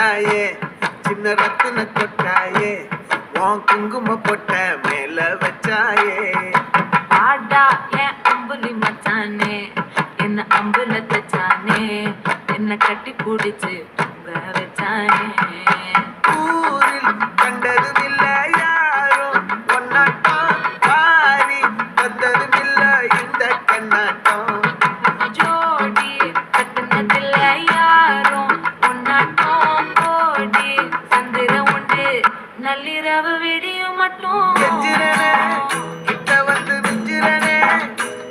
தொட்டாயே சின்ன ரத்தின தொட்டாயே உன் குங்கும பொட்ட மேல வச்சாயே ஆடா என் அம்புலி மச்சானே என்ன அம்புல தச்சானே என்ன கட்டி பிடிச்சு தூங்க வச்சானே ஊரில் கண்டதும் இல்ல யாரும் பொன்னாட்டம் பாரி வந்ததும் இல்ல இந்த கண்ணாட்டம் ஜோடி கட்டுனதில்ல யாரும் பொன்னாட்டம் கோடி சந்திர உண்டு நள்ளிரவு விடியும் மட்டும் கெஞ்சிரனே கிட்ட வந்து மிஞ்சிரனே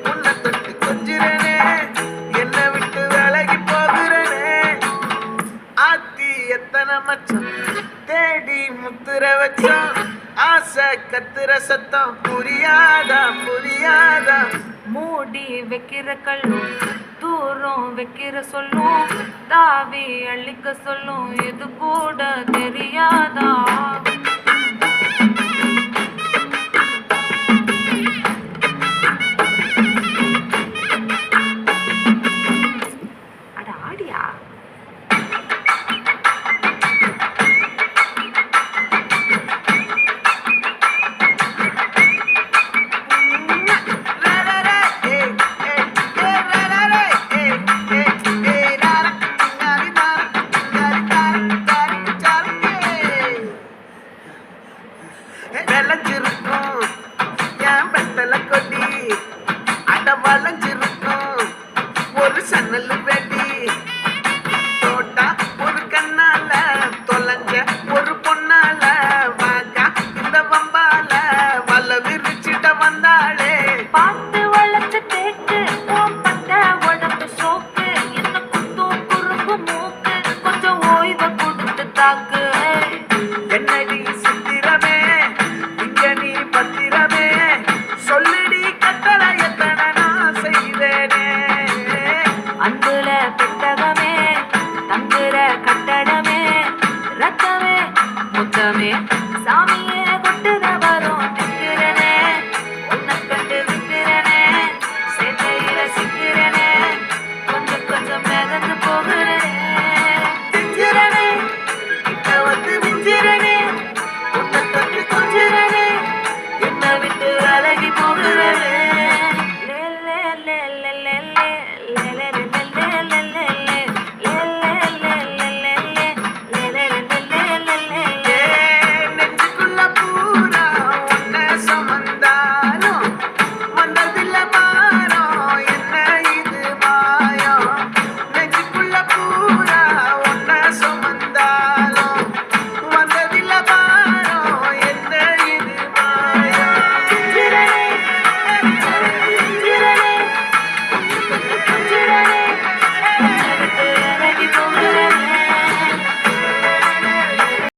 உன்னை தொட்டு கொஞ்சிரனே என்னை விட்டு விலகி போகிறனே ஆத்தி எத்தனை மச்சம் தேடி முத்துற வச்சோம் ஆசை கத்துற சத்தம் புரியாதா புரியாதா மூடி வைக்கிற கல்லும் தூரம் வைக்கிற சொல்லும் தாவி அள்ளிக்க சொல்லும் இது கூட தெரியாதா அட ஆடியா விளைஞ்சிருக்கும் என் வெத்தலை கொடி அட வளைஞ்சிருக்கும் ஒரு சன்னல் வெடி தோட்டா ஒரு கண்ணால தொலைஞ்ச ஒரு பொண்ணால வாக்கா இந்த வம்பால வல விரிச்சிட்ட வந்தாளே பார்த்து வளர்த்து தேக்கு உன் பட்ட உடம்பு சோக்கு என்ன குத்தும் குறும்பு மூக்கு கொஞ்சம் ஓய்வை கொடுத்து தாக்கு